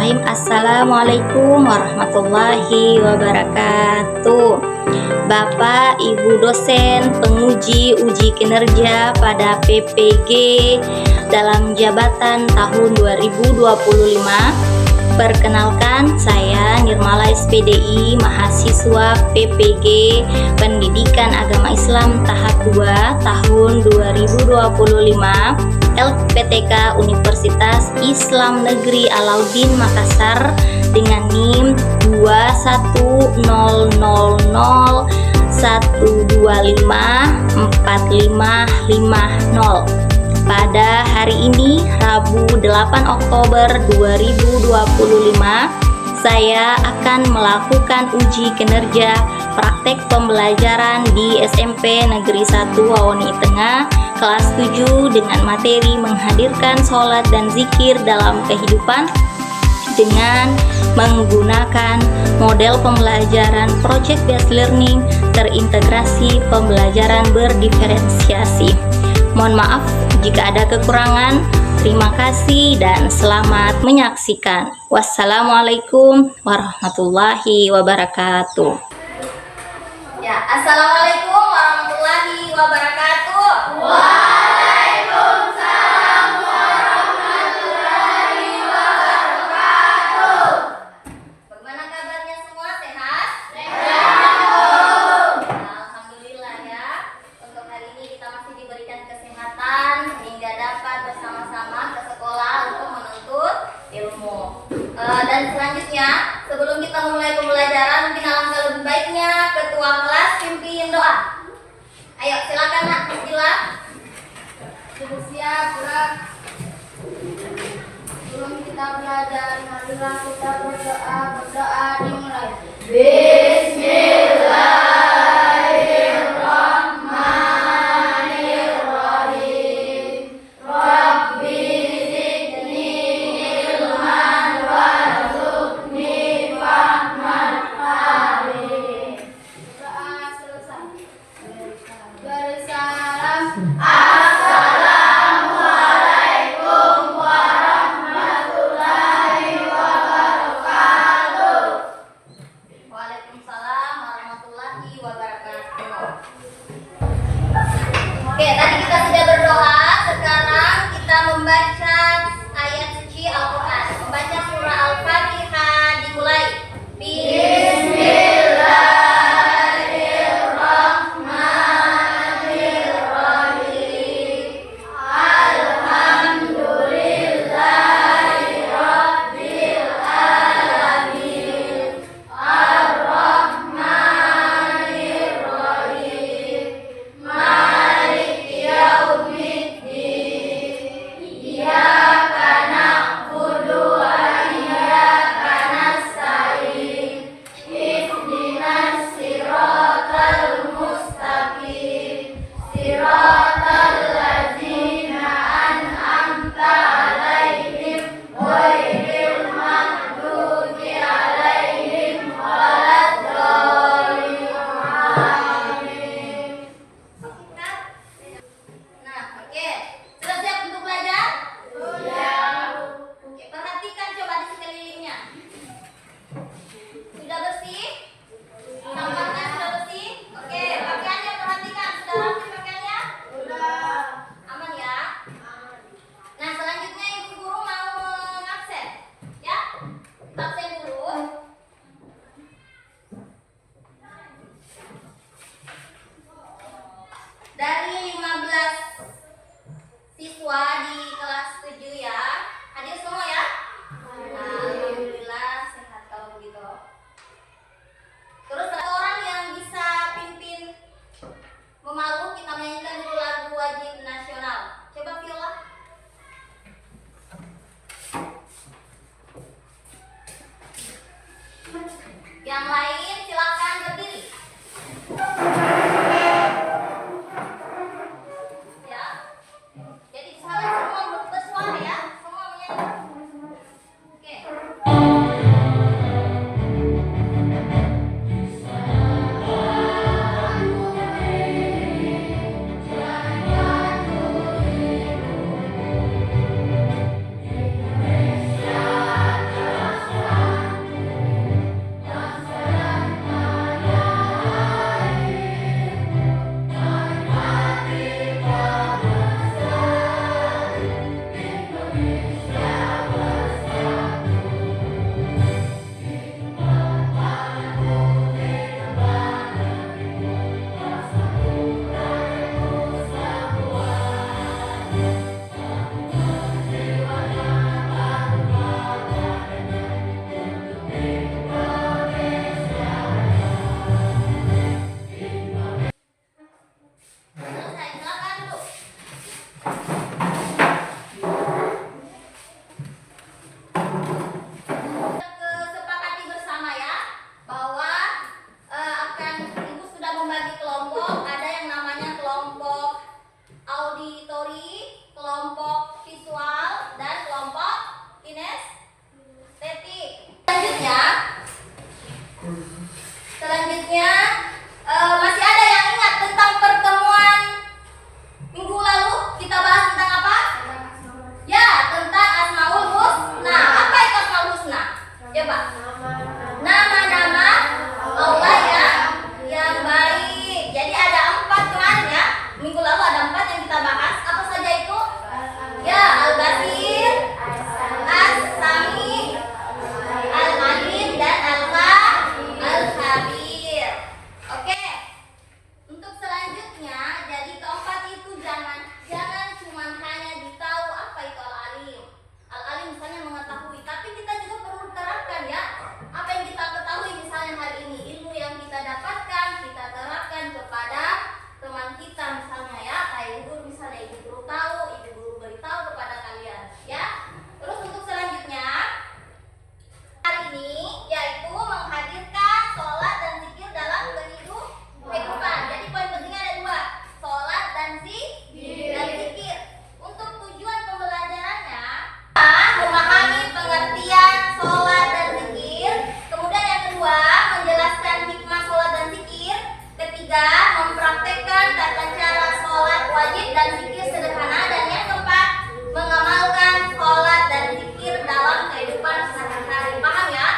Bismillahirrahmanirrahim. Assalamualaikum warahmatullahi wabarakatuh. Bapak, Ibu dosen, penguji uji kinerja pada PPG dalam jabatan tahun 2025. Perkenalkan, saya Nirmala SPDI, mahasiswa PPG Pendidikan Agama Islam tahap 2 tahun 2025 LPTK Universitas Islam Negeri Alauddin Makassar dengan NIM 21001254550. Pada hari ini, Rabu 8 Oktober 2025, saya akan melakukan uji kinerja praktek pembelajaran di SMP Negeri 1 Wawoni Tengah kelas 7 dengan materi menghadirkan sholat dan zikir dalam kehidupan dengan menggunakan model pembelajaran project based learning terintegrasi pembelajaran berdiferensiasi. Mohon maaf jika ada kekurangan. Terima kasih dan selamat menyaksikan. Wassalamualaikum warahmatullahi wabarakatuh. Ya, assalamualaikum warahmatullahi wabarakatuh. Waalaikumsalam warahmatullahi wabarakatuh. Bagaimana kabarnya semua? Sehat? Sehat. Alhamdulillah ya. Untuk hari ini kita masih diberikan kesehatan sehingga dapat bersama-sama ke sekolah untuk menuntut ilmu. Dan selanjutnya, sebelum kita memulai pembelajaran, mungkin alangkah lebih baiknya ketua kelas pimpin doa. Ayo, silakan Nak, bismillah. Sudah siap, gerak. Sebelum kita belajar, marilah kita berdoa dimulai. Bismillahirrahmanirrahim. Rabbi zidni ilman warzuqni fahman alim. Doa selesai. Bersalam. Assalamualaikum warahmatullahi wabarakatuh. Waalaikumsalam warahmatullahi wabarakatuh. Oke, tadi kita sudah berdoa. Sekarang kita membaca ayat suci Al-Quran. Membaca surah Al-Fatihah dimulai. Bismillahirrahmanirrahim. Alhamdulillahirabbil alamin. Ar-Rahmanirrahim. Maliki yaumiddin. Iyyaka na'budu wa iyyaka nasta'in. Ihdinas siratal mustaqim. Siratal ladzina an'amta 'alaihim ghairil maghdubi 'alaihim waladdallin. Amin. Nah, oke. Sudah siap untuk belajar? Sudah. Oke, perhatikan coba di sekelilingnya. Sudah bersih? Sampahnya sudah bersih? Oke, pakaiannya perhatikan. Sudah rapi pakaiannya? Sudah. Aman ya? Nah, selanjutnya ibu guru mau mengabsen. Ya? Absen dulu. Dari 15 siswa di kelas 7 ya. Hadir semua ya? Alhamdulillah sehat kalau begitu. Terus satu orang yang bisa pimpin memalu, kita mainkan dulu lagu wajib nasional. Coba viola. Yang lain silakan berdiri. Selesai, silakan duduk. Kesepakati bersama ya bahwa ibu sudah membagi kelompok. Ada yang namanya kelompok auditori, kelompok visual, dan kelompok kinestetik. Selanjutnya masih ada yang ingat tentang pertemuan minggu lalu? Kita bahas tentang apa? Ya, tentang Asmaul Husna. Apa itu Asmaul Husna? Coba. Nama-nama Allah yang baik. Jadi ada 4 kemarin ya. Minggu lalu ada 4 yang kita bahas. Apa saja itu? Ya, Al-Basir, As-Sami, Al-Alim, dan Al-Khabir. Oke. Untuk selanjutnya, jadi keempat itu jangan cuma hanya ditahu apa itu Al-Alim. Al-Alim misalnya mengetahui, tapi kita juga perlu terapkan ya. Apa yang kita ketahui misalnya hari ini, ilmu yang kita dapatkan, kita terapkan kepada teman kita misalnya ya. Kayak ibu misalnya, ibu guru tahu, ibu guru beritahu kepada kalian ya. Terus untuk selanjutnya hari ini yaitu menghadirkan sholat dan zikir dalam kehidupan. Jadi poin pentingnya ada 2, sholat dan zikir. Untuk tujuan pembelajarannya memahami pengertian sholat dan zikir. Kemudian yang kedua, menjelaskan hikmah sholat dan zikir. Ketiga, mempraktekkan tata cara sholat wajib dan zikir sederhana. Dan yang keempat, mengamalkan sholat dan zikir dalam kehidupan sehari-hari. Paham ya?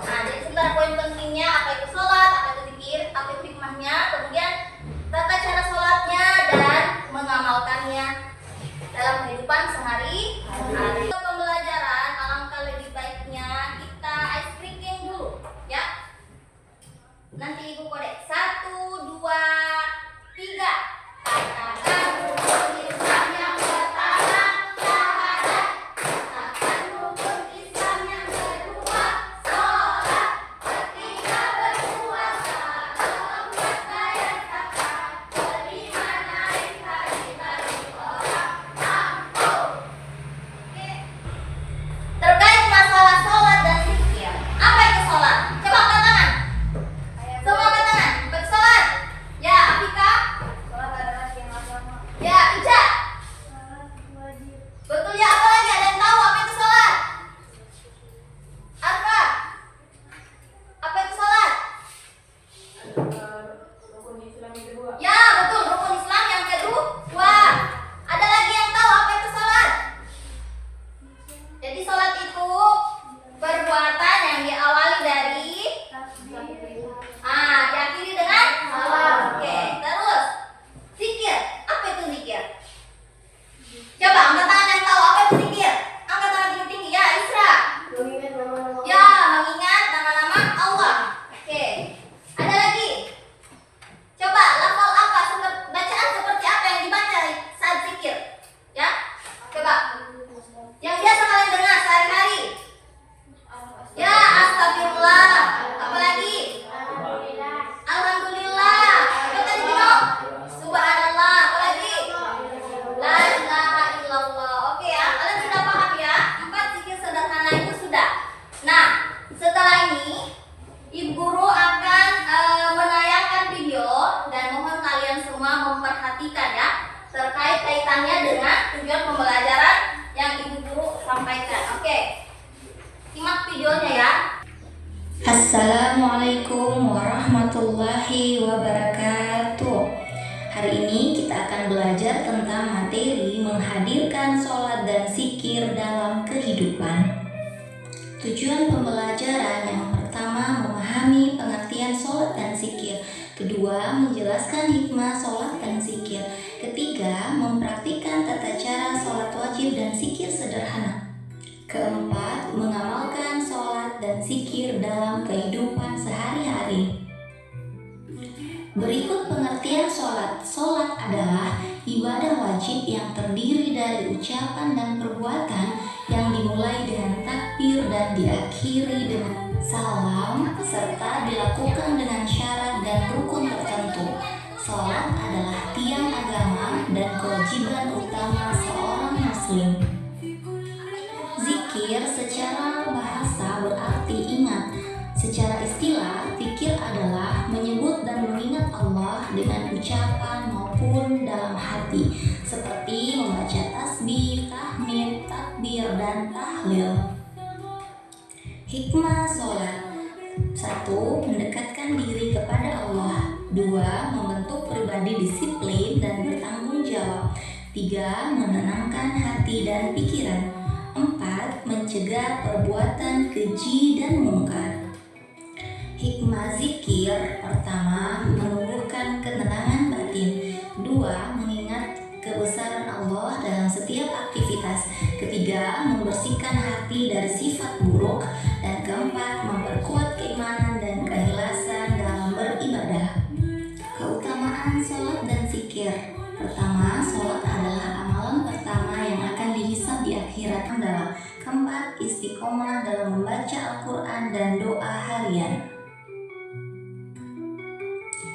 Nah, jadi sebentar poin pentingnya, apa itu sholat, apa itu zikir, apa itu hikmahnya, kemudian tata cara sholatnya dan mengamalkannya dalam kehidupan sehari-hari. Untuk pembelajaran, alangkah lebih baiknya kita ice breaking dulu ya. Nanti ibu kode 1, 2, 3. Katakan rukun Islam yang pertama, syahadat. Katakan rukun Islam yang kedua, sholat. Ketiga, berpuasa. Keempat, bayar zakat. Kelima, naik haji bagi orang mampu. Oke. Terkait masalah sholat dan zikir, apa itu sholat? Coba angkat tangan. Semua angkat tangan. Bersolat. Ya, Afika. Sholat adalah tiang agama. Ya, Ica. Betul ya, apa lagi? Ada yang tahu apa itu sholat? Arfa. Apa itu sholat? Rukun Islam yang kedua. Ya, betul, rukun Islam yang kedua. Ada lagi yang tahu apa itu sholat? Jadi sholat itu perbuatan yang diawali dari diakhiri dengan salam. Oke, terus zikir. Apa itu zikir? Coba angkat tangan yang tahu apa itu zikir. Angkat tangan tinggi-tinggi ya, Isra. Mengingat nama-nama Ya, mengingat nama-nama Allah. Oke. Ada lagi? Coba lafal apa? Bacaan seperti apa yang dibaca saat zikir? Ya? Coba. Yang biasa kalian dengar sehari-hari. Ya, astagfirullah. Apa lagi? Alhamdulillah. Apa tadi Bino? Subhanallah. Apa lagi? La ilaha illallah. Oke ya, kalian sudah paham ya? 4 zikir sederhana itu sudah. Nah, setelah ini Ibu Guru akan menayangkan video dan mohon kalian semua memperhatikan ya terkait kaitannya dengan tujuan pembelajaran yang Ibu Guru sampaikan. Oke. Simak videonya ya. Assalamualaikum warahmatullahi wabarakatuh. Hari ini kita akan belajar tentang materi menghadirkan sholat dan zikir dalam kehidupan. Tujuan pembelajaran yang pertama, memahami pengertian sholat dan zikir. Kedua, menjelaskan hikmah sholat dan zikir. Ketiga, mempraktikkan tata cara sholat wajib dan zikir sederhana. Keempat, mengamalkan sholat dan zikir dalam kehidupan sehari-hari. Berikut pengertian sholat. Sholat adalah ibadah wajib yang terdiri dari ucapan dan perbuatan yang dimulai dengan takbir dan diakhiri dengan salam, serta dilakukan dengan syarat dan rukun tertentu. Sholat adalah tiang Muslim. Zikir secara bahasa berarti ingat. Secara istilah, zikir adalah menyebut dan mengingat Allah dengan ucapan maupun dalam hati, seperti membaca tasbih, tahmid, takbir, dan tahlil. Hikmah sholat: 1. Mendekatkan diri kepada Allah. 2. Membentuk pribadi disiplin dan bertanggung jawab. 3. Menenangkan hati dan pikiran. 4. Mencegah perbuatan keji dan mungkar. Hikmah zikir: pertama, menumbuhkan ketenangan batin. 2. Mengingat kebesaran Allah dalam setiap aktivitas. 3. Membersihkan hati dari sifat buruk. Dan 4. Memperkuat keimanan dan keikhlasan dalam beribadah. Keutamaan sholat dan zikir: pertama, sholat adalah amalan pertama yang akan dihisab di akhirat adalah. 4. Istiqomah dalam membaca Al-Quran dan doa harian.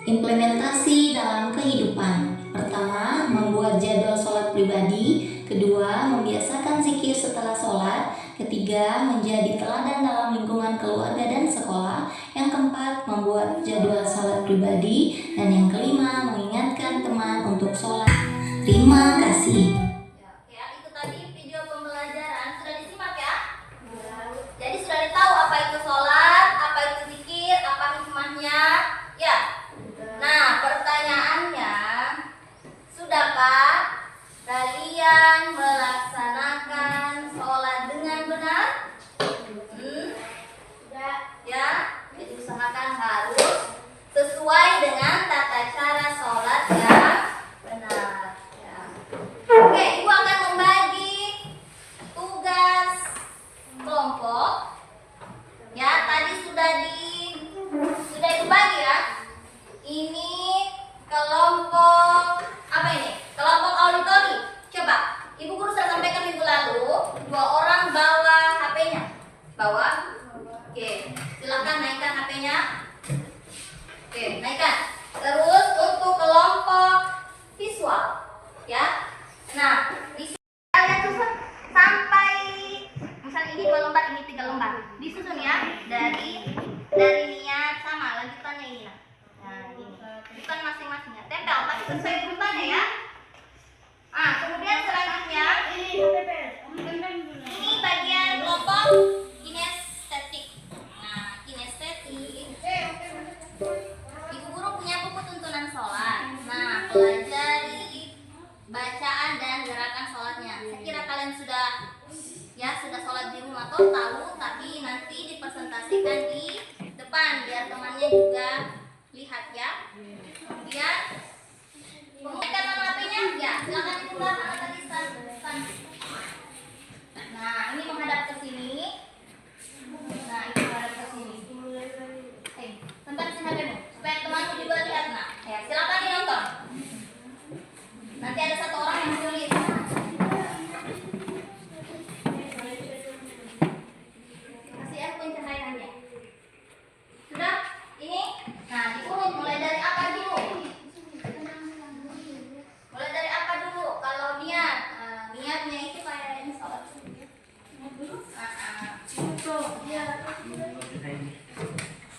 Implementasi dalam kehidupan: pertama, membuat jadwal sholat pribadi. 2. Membiasakan zikir setelah sholat. 3. Menjadi teladan dalam lingkungan keluarga dan sekolah. Yang 4. Membuat jadwal sholat pribadi. Dan yang 5. Mengingatkan teman untuk sholat. Terima kasih. Ya, itu tadi video pembelajaran. Sudah disimak ya? Jadi sudah tahu apa itu sholat, apa itu zikir, apa hikmahnya? Ya. Nah, pertanyaannya, sudahkah kalian melaksanakan sholat dengan benar? Ya, jadi usahakan harus sesuai dengan tata cara sholat yang benar. Ya. Oke, Ibu akan membagi tugas kelompok. Ya, tadi sudah Ibu bagi ya. Ini kelompok apa ini? Kelompok auditori. Coba, Ibu guru sudah sampaikan minggu lalu, 2 orang bawa HP-nya. Bawa? Oke, silakan naikkan HP-nya. Oke, naikkan. Terus untuk kelompok visual, ya. Nah, di sini kalian susun sampai misalnya ini 2 lembar, ini 3 lembar. Disusun ya dari niat sama lanjutannya ini. Nah, ini. Bukan masing-masingnya. Tempel tapi sesuai urutannya ya. Ah, kemudian selanjutnya ini bagian kelompok kinestetik. Nah, kinestetik. Ibu guru punya buku tuntunan sholat. Nah, pelajari bacaan dan gerakan sholatnya. Saya kira kalian sudah sholat di rumah atau tahu, tapi nanti dipresentasikan di depan biar temannya juga lihat ya. Kemudian pemegang nama HP-nya, ya silakan dibuka karena tadi stand. Nah, ini menghadap ke sini. Nah, ini menghadap ke sini. Tempat sini HP-mu supaya temanmu juga lihat. Nah, ya silakan ditonton. Nanti ada 1 orang yang menulis. Kasih ya pencahayaannya. Sudah? Ini? Nah, diurut mulai dari apa dulu? Mulai dari apa dulu? Kalau niat, niatnya itu kayak ini sholat.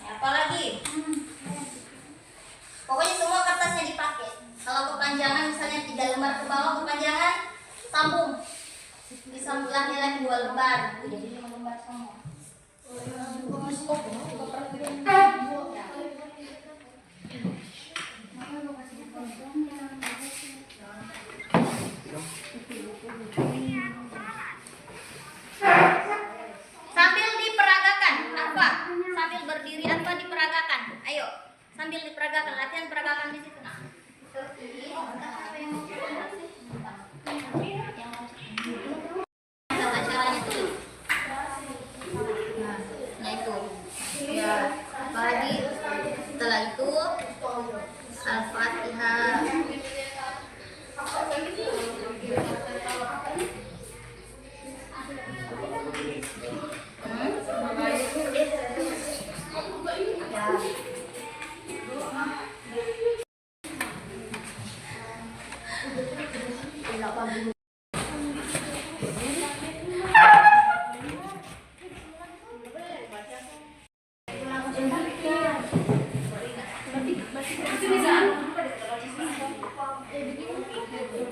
Apa lagi? Pokoknya semua kertasnya dipakai. Kalau kepanjangan misalnya 3 lembar ke bawah kepanjangan, sambung. Disambunglah lagi 2 lembar. Jadi 5 lembar semua. Sambil diperagakan apa? Sambil berdiri apa diperagakan? Ayo, sambil diperagakan, latihan peragakan di situ. Nah, tata caranya tuh. Nah itu, ya bagi setelah itu Al-Fatihah.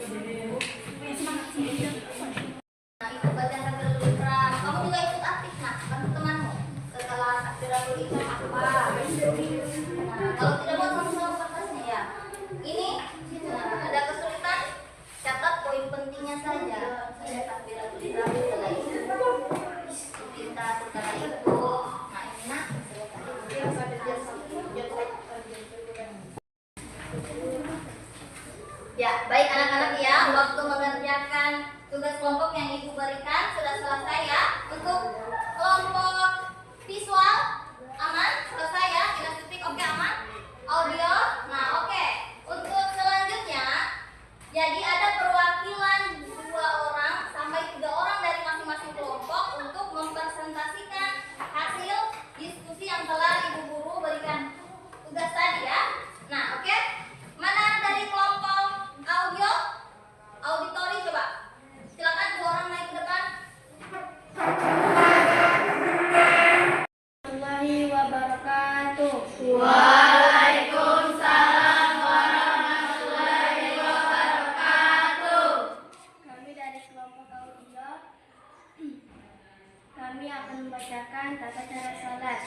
Nah, ikut baca takbiratul ihram. Kamu juga ikut aktif, nah, bantu temanmu. Setelah takbiratul ihram apa? Nah, kalau tidak mau sama-sama kertasnya ya. Ini ada kesulitan, catat poin pentingnya saja. Saya takbiratul ihram setelah itu. Kita setelah itu. Nah, ini nak. Ya, baik anak-anak ya, waktu mengerjakan tugas kelompok yang ibu berikan sudah selesai ya. Untuk kelompok visual aman, selesai ya. Kinestetik oke aman. Audio, nah oke. Untuk selanjutnya, jadi ada perwakilan 2 orang sampai 3 orang dari masing-masing kelompok untuk mempresentasikan hasil diskusi yang telah ibu guru berikan tugas tadi ya. Nah oke, mana dari kelompok audio, auditori coba. Silakan 2 orang naik ke depan. Warahmatullahi wabarakatuh. Waalaikumsalam warahmatullahi wabarakatuh. Kami dari kelompok audio, kami akan membacakan tata cara sholat.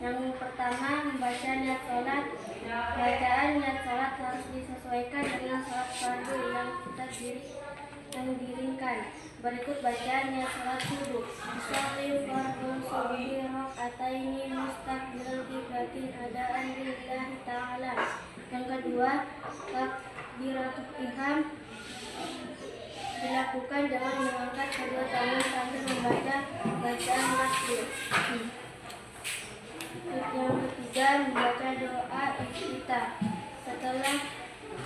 Yang pertama, membaca niat sholat. Bacaan niat sholat harus disesuaikan dengan sholat fardu yang diringkan. Berikut bacaan niat sholat subuh. Sholli fardhu subhi raka'ataini mustaqbilal qiblatin adaan lillahi ta'ala. Yang kedua, takbiratul ihram dilakukan dengan mengangkat kedua tangan sambil membaca bacaan takbir. Yang ketiga, membaca doa iftitah. Setelah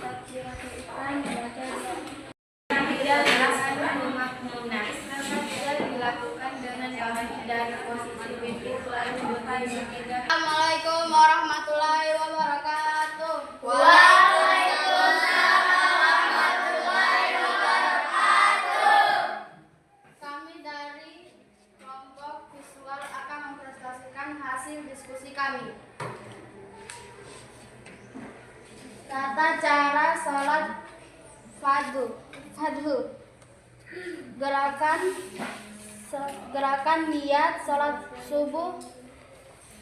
takbiratul ihram membaca doa. Tidak dilakukan dengan bangkit dari posisi berdiri lalu bertiga. Assalamualaikum warahmatullahi wabarakatuh. Waalaikumsalam warahmatullahi wabarakatuh. Kami dari kelompok visual akan mempresentasikan hasil diskusi kami. Tata cara sholat fardu. Gerakan niat sholat subuh,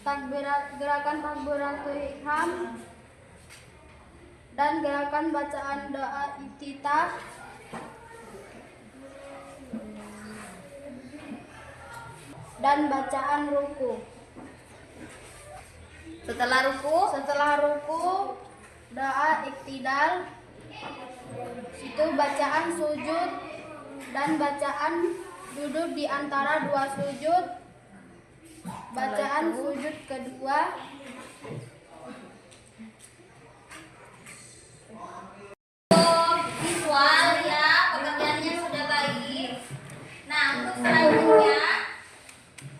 gerakan takbiratul ihram, dan gerakan bacaan doa iftitah. Dan bacaan ruku. Setelah ruku, doa iktidal, itu bacaan sujud dan bacaan duduk di antara 2 sujud, bacaan sujud kedua. Visual ya, pekerjaannya sudah baik. Nah, untuk selanjutnya,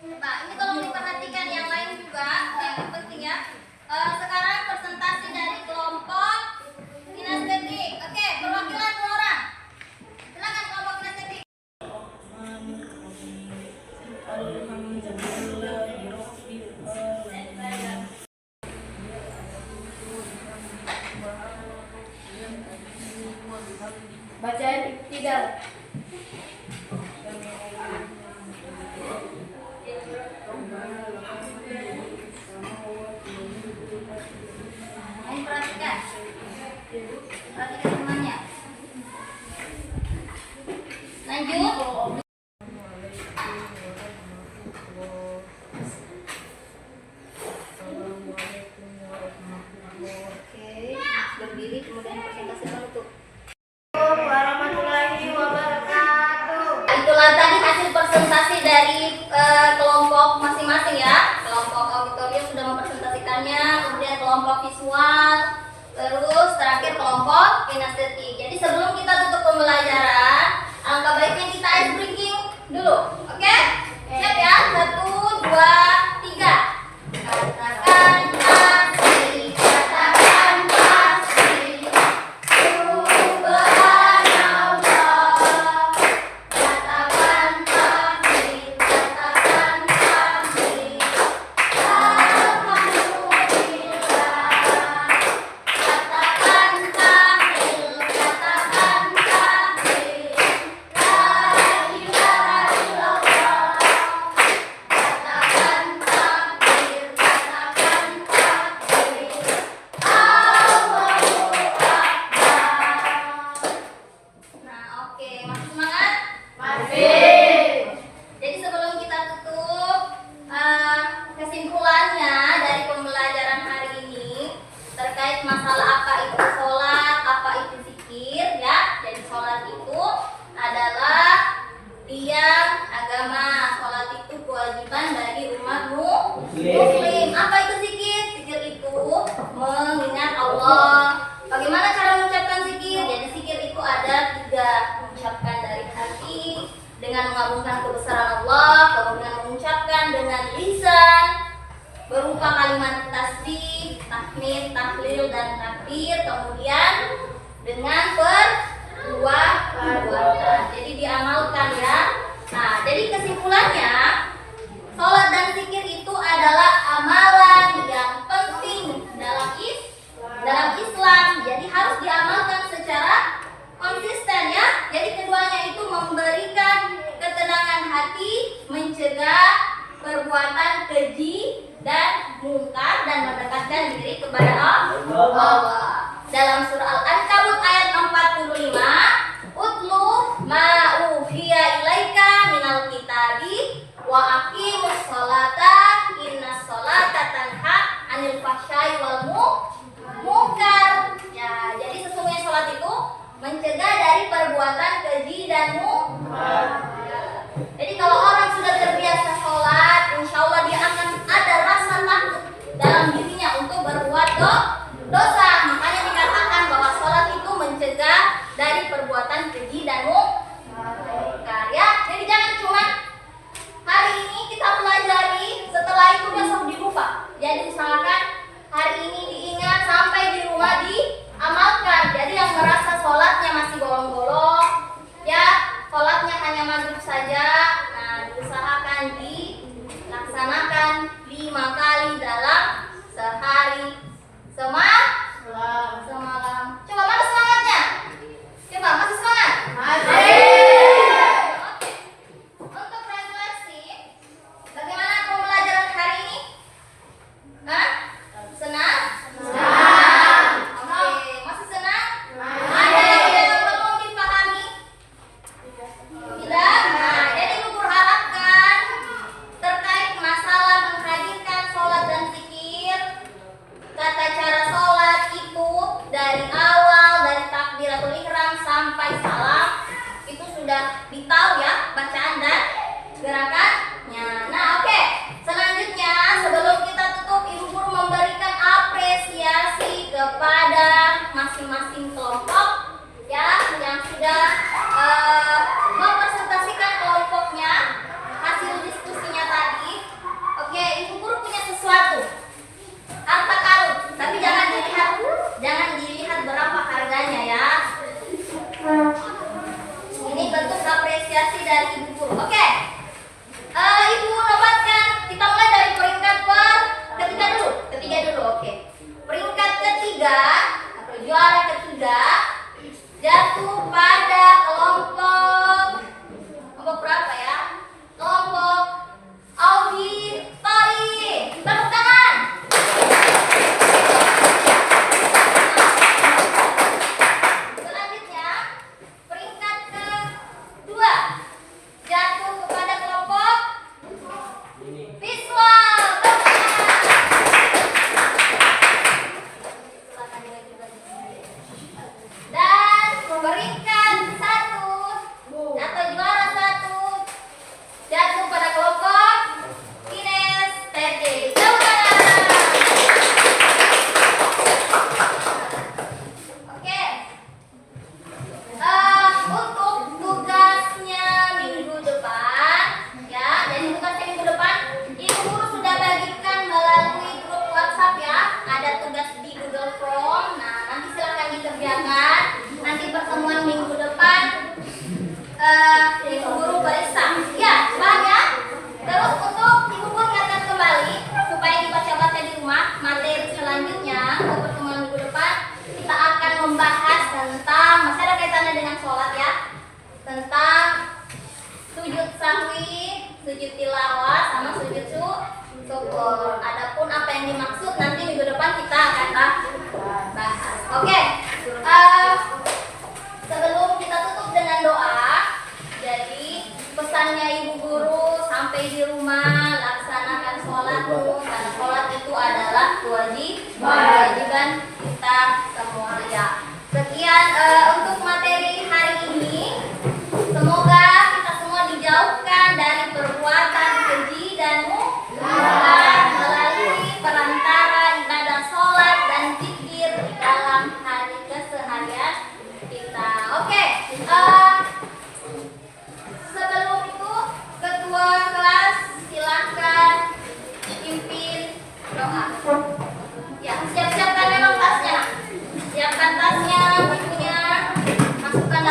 coba ini tolong diperhatikan yang lain juga, yang penting ya. Sekarang presentasi dari kelompok kinestetik. Oke, perwakilan 2 orang. Silakan kelompok kinestetik. Bacaan iktidal. Ini perhatikan. Perhatikan semuanya. Lanjut. Oke, berdiri kemudian presentasi penutup. Warahmatullahi wabarakatuh. Itulah tadi hasil presentasi dari kelompok masing-masing ya. Kelompok auditorium sudah mempresentasikannya, kemudian kelompok visual, terus terakhir kelompok kinestetik. Jadi sebelum kita tutup pembelajaran, alangkah baiknya kita ice breaking dulu. Oke? Siap ya? 1, 2, 3. Katakan pasti, katakan pasti. Subhanallah. Katakan pasti, katakan pasti. Alhamdulillah. Katakan tahil, katakan ada 3, mengucapkan dari hati dengan mengagungkan kebesaran Allah, kemudian mengucapkan dengan lisan berupa kalimat tasbih, tahmid, tahlil dan takbir, kemudian dengan perbuatan. Jadi diamalkan ya. Nah, jadi kesimpulannya, sholat dan zikir itu adalah amalan yang penting dalam Islam. Jadi harus diamalkan secara konsisten ya. Jadi keduanya itu memberikan ketenangan hati, mencegah perbuatan keji dan mungkar dan mendekatkan diri kepada Allah. Dalam surah Al-Ankabut ayat 45, utlu ma uhiya ilaika minal kitabi wa aqimus sholata innas sholata tanha anil fahsya'i wal munkar. Ya, jadi sesungguhnya sholat itu mencegah dari perbuatan keji dan mungkar. Jadi kalau orang sudah terbiasa sholat, insya Allah dia akan ada rasa takut dalam dirinya untuk berbuat dosa. Makanya dikatakan bahwa sholat itu mencegah dari perbuatan keji dan mungkar. Ya, jadi jangan cuma hari ini kita pelajari, setelah itu besok dilupa. Jadi usahakan hari ini diingat sampai di rumah diamalkan. Jadi yang merasa sholatnya masih bolong-bolong, ya sholatnya hanya maghrib saja, nah diusahakan dilaksanakan 5 kali dalam sehari semalam. Coba mana semangatnya? Coba masih semangat? Masih. Oke. Untuk refleksi, bagaimana pembelajaran hari ini? Hah? Senang? Senang. Oke, masih senang? Ada yang belum dipahami? Tidak? Nah, jadi Ibu harapkan terkait masalah menghadirkan sholat dan zikir, tata cara sholat itu dari awal, dari takbiratul ihram sampai salam itu sudah ditahu ya, bacaan dan gerakannya. Nah, oke. Selanjutnya sebelum kita tutup, Ibu Guru memberikan apresiasi kepada masing-masing kelompok ya yang sudah mempresentasikan kelompoknya hasil diskusinya tadi. Oke, Ibu Guru punya sesuatu, harta karun, tapi jangan dilihat berapa harganya ya. Ini bentuk apresiasi dari Ibu Guru. Oke. Ibu nobatkan, kita mulai dari peringkat ketiga dulu. Oke. Peringkat ketiga atau juara ketiga jatuh pada kelompok berapa ya? Kelompok auditori. Tepuk tangan. Selanjutnya peringkat kedua jatuh kepada kelompok visual. Dan peringkat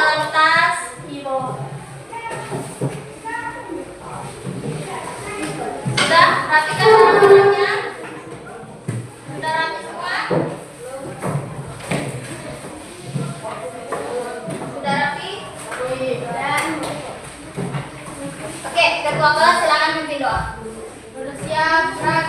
dalam tas? Di bawah. Sudah rapikan barang-barangnya? Sudah rapi semua? Sudah rapi? Dan Oke, ketua kelas silakan pimpin doa. bersiap.